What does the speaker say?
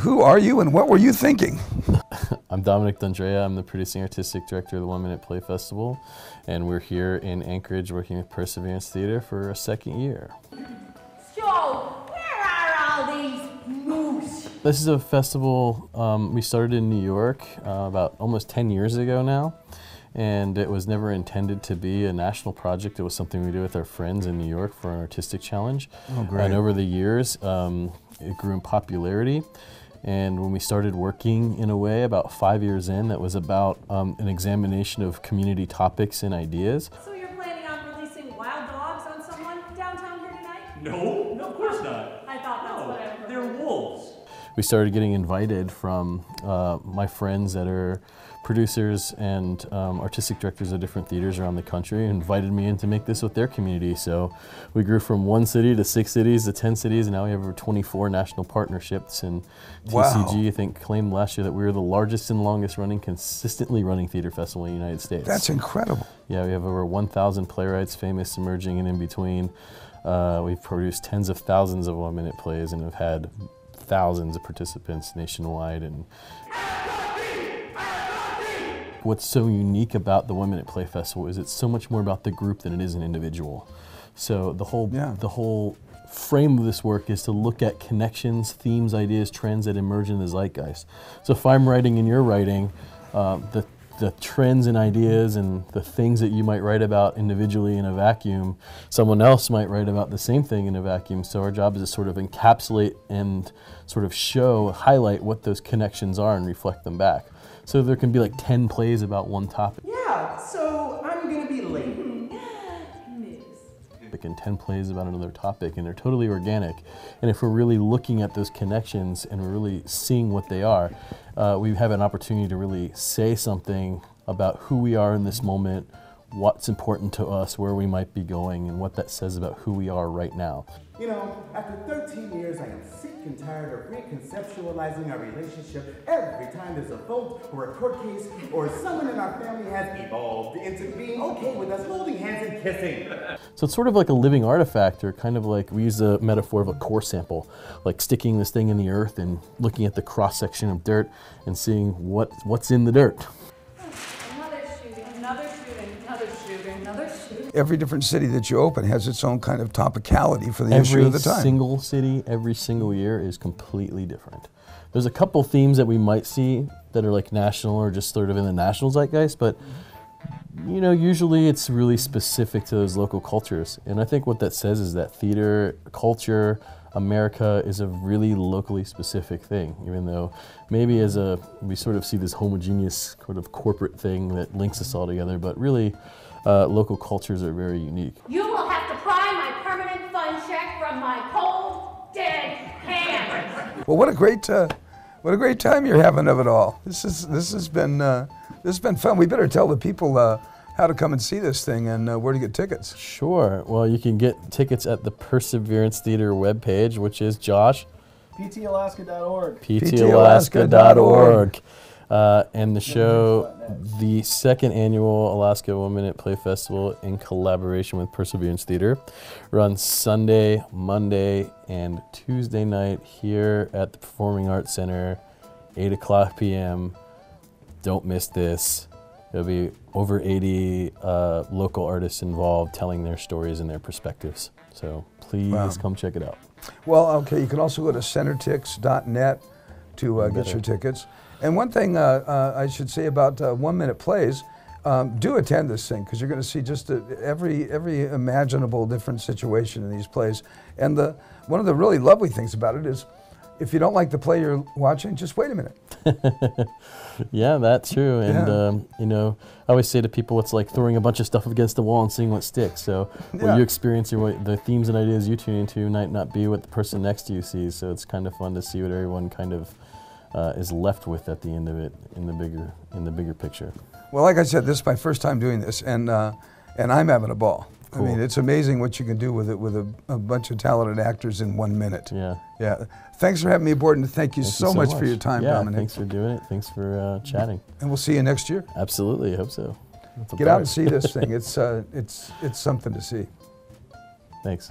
who are you and what were you thinking? I'm Dominic D'Andrea. I'm the producing artistic director of the 1 Minute Play Festival, and we're here in Anchorage working with Perseverance Theater for a second year. So, where are all these moose? This is a festival we started in New York about almost 10 years ago now, and it was never intended to be a national project. It was something we did with our friends in New York for an artistic challenge. Oh, great. And over the years, it grew in popularity. And when we started working in a way about 5 years in, that was about an examination of community topics and ideas. So you're planning on releasing wild dogs on someone downtown here tonight? No, of course not. I thought that's what I heard. They're wolves. We started getting invited from my friends that are producers and artistic directors of different theaters around the country, and invited me in to make this with their community. So we grew from 1 city to 6 cities to 10 cities, and now we have over 24 national partnerships. And TCG, I think, claimed last year that we were the largest and longest running, consistently running theater festival in the United States. That's incredible. Yeah, we have over 1,000 playwrights, famous, emerging, and in between. We've produced tens of thousands of 1 Minute plays and have had thousands of participants nationwide. And what's so unique about the 1 Minute Play Festival is it's so much more about the group than it is an individual. So the whole frame of this work is to look at connections, themes, ideas, trends that emerge in the zeitgeist. So if I'm writing and you're writing, the trends and ideas and the things that you might write about individually in a vacuum, someone else might write about the same thing in a vacuum. So our job is to sort of encapsulate and sort of highlight what those connections are and reflect them back. So there can be like 10 plays about one topic. Yeah, so I'm gonna be late. And 10 plays about another topic, and they're totally organic. And if we're really looking at those connections and we're really seeing what they are, we have an opportunity to really say something about who we are in this moment, what's important to us, where we might be going, and what that says about who we are right now. You know, after 13 years, I am sick and tired of reconceptualizing our relationship every time there's a vote or a court case or someone in our family has evolved into being okay with us holding hands and kissing. So it's sort of like a living artifact, or kind of like, we use the metaphor of a core sample, like sticking this thing in the earth and looking at the cross-section of dirt and seeing what's in the dirt. Every different city that you open has its own kind of topicality for the issue of the time. Every single city, every single year is completely different. There's a couple themes that we might see that are like national or just sort of in the national zeitgeist, but you know, usually it's really specific to those local cultures. And I think what that says is that theater, culture, America is a really locally specific thing, even though maybe we sort of see this homogeneous sort of corporate thing that links us all together, but really local cultures are very unique. You will have to pry my permanent fund check from my cold, dead hands. Well, what a great time you're having of it all. This has been fun. We better tell the people how to come and see this thing and where to get tickets. Sure. Well, you can get tickets at the Perseverance Theater webpage, which is Josh. PTAlaska.org. PTAlaska.org. And the show, the second annual Alaska 1 Minute Play Festival in collaboration with Perseverance Theater, runs Sunday, Monday, and Tuesday night here at the Performing Arts Center, 8 o'clock p.m. Don't miss this. There'll be over 80 local artists involved telling their stories and their perspectives. So please come check it out. Well, okay, you can also go to centertix.net to get your tickets. And one thing I should say about 1 Minute Plays, do attend this thing, because you're going to see just every imaginable different situation in these plays. And one of the really lovely things about it is, if you don't like the play you're watching, just wait a minute. Yeah, that's true. And you know, I always say to people, it's like throwing a bunch of stuff against the wall and seeing what sticks. So what you experience, the themes and ideas you tune into might not be what the person next to you sees. So it's kind of fun to see what everyone kind of is left with at the end of it in the bigger picture. Well, like I said, this is my first time doing this, and I'm having a ball. Cool. I mean, it's amazing what you can do with it with a bunch of talented actors in 1 minute. Yeah. Yeah. Thanks for having me aboard, and thank you so much for your time, Dominic. Thanks for doing it. Thanks for chatting. And we'll see you next year. Absolutely, I hope so. Get out and see this thing. It's something to see. Thanks.